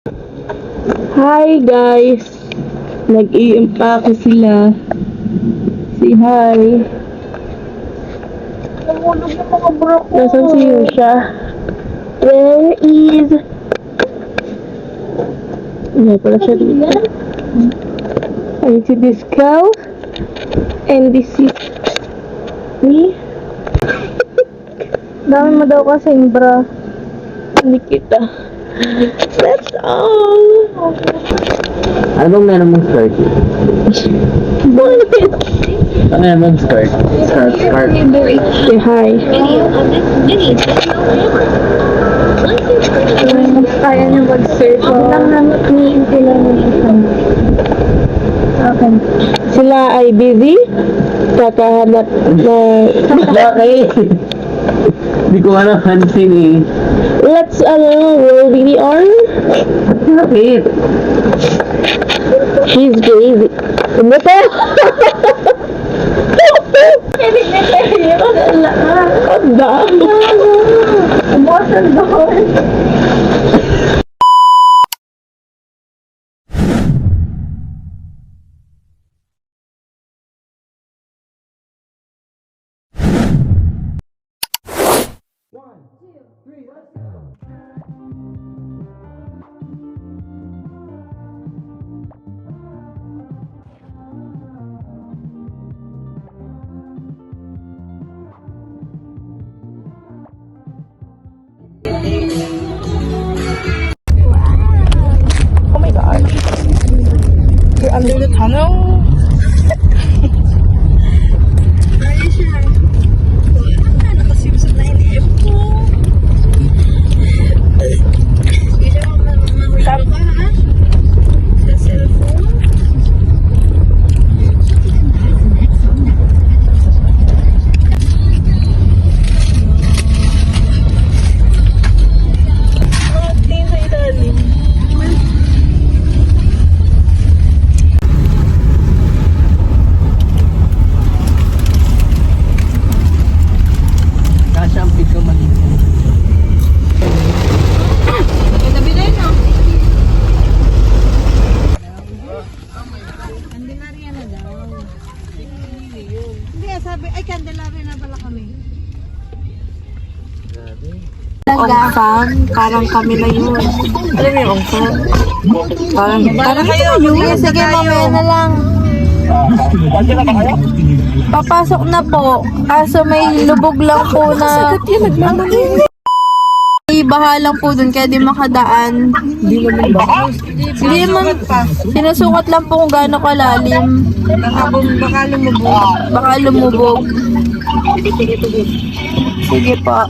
Hi guys! Nag-i-impake sila. Say hi. Namulog yung mga bro ko. Nasaan si Yusha? Where is... Hindi pala siya dito. I see this cow. And this is... me. Dami mo daw kasing bra. Hindi kita. That's all. Ano bang meron mong skirt? Bakit? Ano meron mong skirt? Skirt. Say hi. Kaya niyo mag-search. Lang namin iniintay lang ng isang. Okay. Sila ay busy. Kakahanap na... Bakit? Hindi ko nga napansin eh. Let's, roll VDR. Bakit? She's crazy. Ano to? Ang dami. Ubukasan doon. Oh my god. You're under the tunnel? Kasha ang pito man. Hindi, sabi, ay, Candelaria na pala kami. Ongfam, parang kami na yun. Alam mo yung ongfam? Parang kayo yun. Sige, mamaya na lang. Papasok na po. Kaso may lubog lang po na... May baha lang po dun kaya di makadaan. Hindi naman ba? Hindi naman, sinusukat lang po kung gaano kalalim. Baka lumubog. Baka lumubog. Sige po.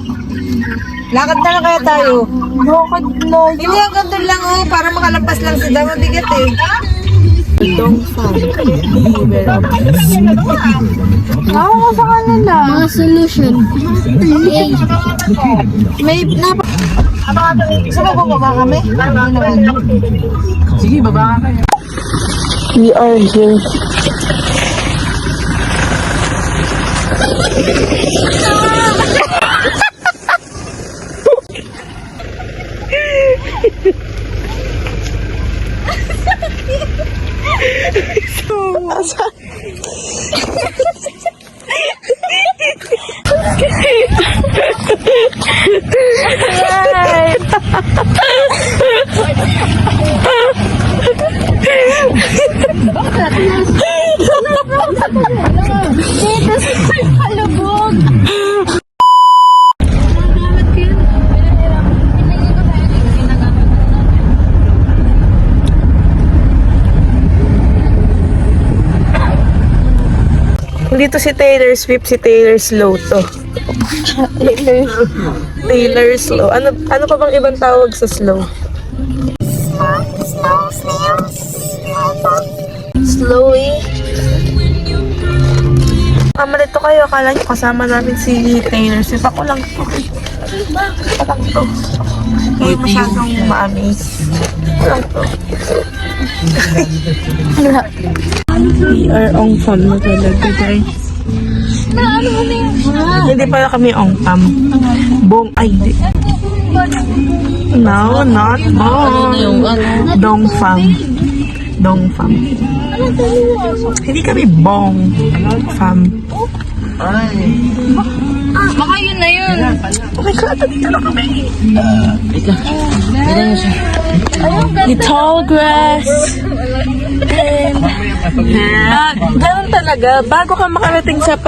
Lakad na lang kaya tayo. Bakit na Hindi ang ganito lang para makalampas lang si Dama bigat eh. Ako ko sa kanila. Mga solution. May Gusto mo bumaba kami? Sige, baba ka kayo. We are here. kalubog. Dito si Taylor Swift, si Taylor Slow to. Taylor Slow. Ano pa bang ibang tawag sa slow? Slowy. Malito kayo. Akala nyo kasama namin si Taylor Swift. Ako lang to. Ako lang to. Hindi masyadong ma-amaze. Ako lang to. We are on fam na talaga, guys. Hindi pala kami on fam. Ay, hindi. No, not bong. Dongfang. Dongfang. Hindi kami bong. Fam. Baka yun na yun. Oh my God, dito na kami. The tall grass. Ganun talaga. Bago ka makarating sa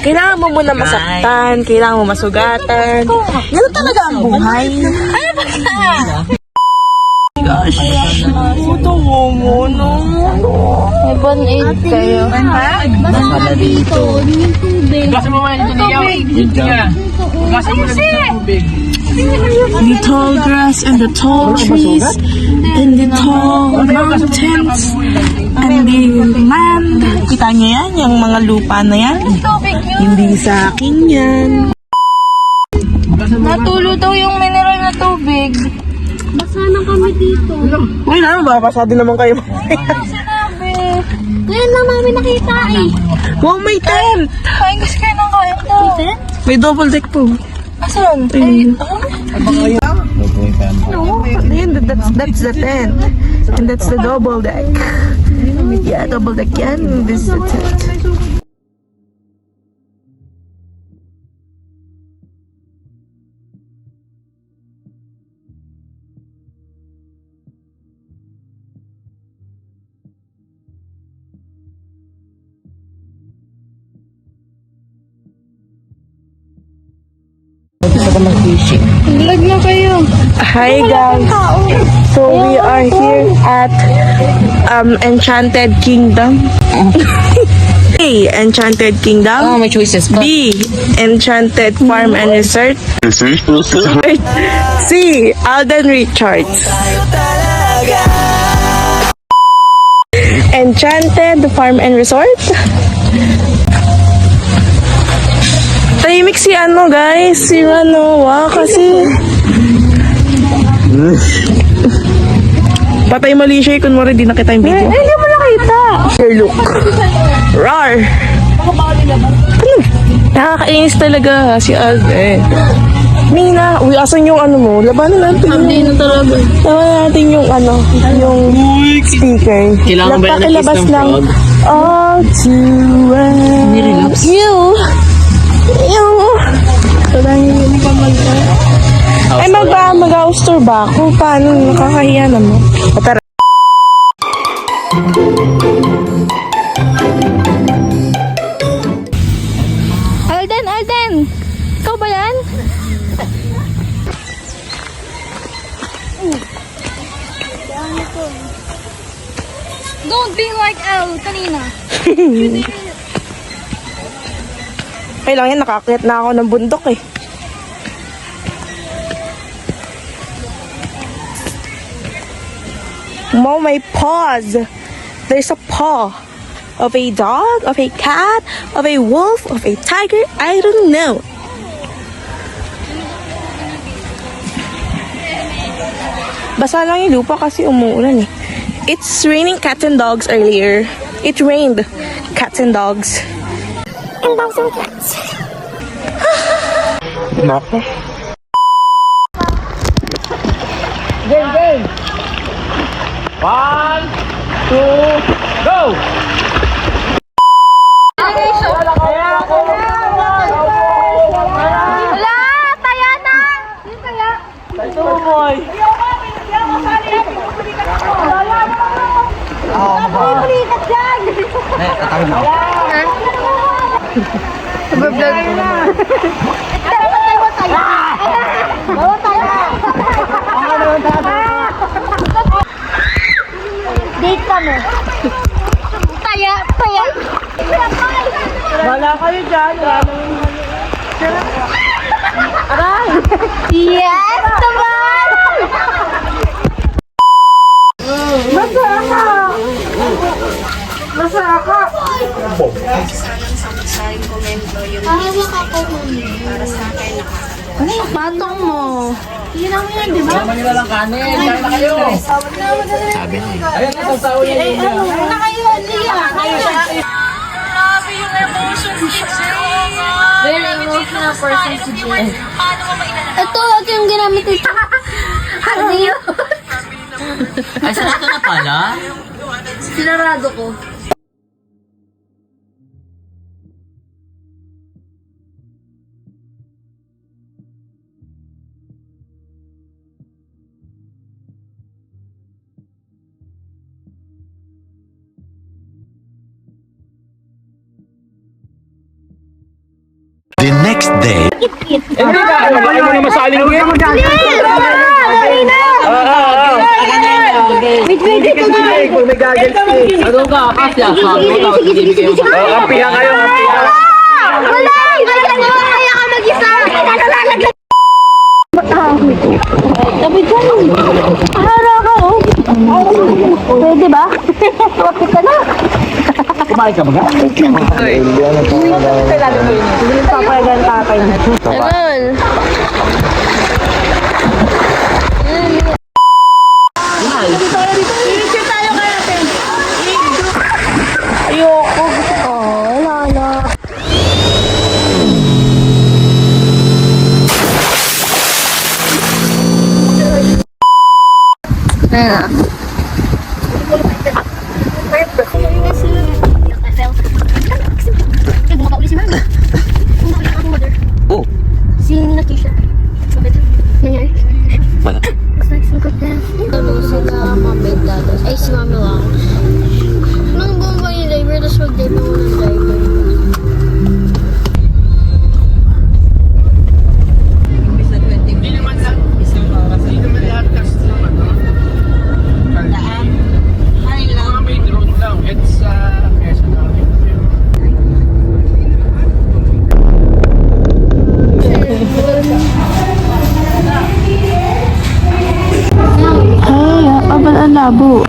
kailangan mo muna masaktan, kailangan mo masugatan. Ganun talaga ang buhay. Ano ba ka? Gosh, tawa mo, no? May 1.8 kayo. Basta dito. Yung tubig. Gasa mo man ito niya. Gasa mo lang sa tubig. The tall grass and the tall trees and the tall mountains and the land. Kita niyo yan? Yung mga lupa na yan? Hindi sa akin yan. Natulo daw yung mineral na tubig. Basa na kami dito. Uy, naman ba? Pasado naman kayo. Sinabi. Ngayon lang namin nakita eh. Wow, may tent! Kain kasi kayo ng kain to. May double deck po. Asan? No, ayun, that's the tent. And that's the double deck. Yeah, double deck yan. This is the tent. Vlog na kayo. Hi guys. So we are here at Enchanted Kingdom. A. Enchanted Kingdom. Oh, may choices pa. B. Enchanted Farm and Resort. C. Alden Richards. Enchanted Farm and Resort. Tahimik si ano guys, si Ranoa kasi patay mali siya, kunwari di nakita yung video. Hindi mo nakita. Here, look. Rar. Ano? Nakakainis talaga si Alden. Mina, uy, asan yung ano mo? Labanan natin. Hindi na talaga. Labanan natin yung ano, yung sticker. Kailangan ba yan ng Napakilabas kiss ng lang. frog? All too Nirelax? You. Ay, mag-house tour ba ako? Paano? Nakakahiya naman. O, tara. Alden! Ikaw ba yan? Don't be like Elle kanina. Kailangan yan, nakakit na ako ng bundok eh. Mo, may paws. There's a paw of a dog, of a cat, of a wolf, of a tiger. I don't know. Basa lang yung lupa kasi umuulan eh. It's raining cats and dogs earlier. It rained cats and dogs. And dogs and cats. Nako. Game! 1, 2, go! Wala! Taya na! Yung taya? Tumoy. Pulikat dyan! Tatawid na ako. Nag-vlog. Bawa tayo! Date kami. Taya! Wala kayo dyan. Aray! Yes! Naman! Hawak ako para sa akin. Ano yung patong mo? Yun ang yan, di ba? Wala man nila lang kanin. Kaya na kayo. Sabi niya. Ayun, isang tao yun. Ano na kayo, Lia? Kayo siya. Grabe yung emotions ni Jay. Very emotional person si Jay. Paano mo mailalagay? Ito yung ginamit ito. Ano yun? Ay, sarado na pala? Sinarado ko. The next day. Hindi ba? Ayaw mo na masaling game? Kung may gagawin. Ano ka? Kasya ka. Kampihan kayo, kampihan. Wala! Wala na! Kaya ka mag-isa! Tabi dyan! Hara ka oh! Pwede ba? Wakit ka na! Kumain ka ba nga? Tagal! Ayoko! Oh, wala na! Oh. Si Nina Tisha. Bakit? Nangyari? Wala. Basta nagsagot na. Tulong sila mami at dad. Ay, si mami lang. Nung bumaba yung driver, tapos mag-drive ako ng driver. Hindi naman lahat. Hindi naman lahat cast naman, no? Mga may drone lang. It's Quezon Valley. Ay, abal ang labo.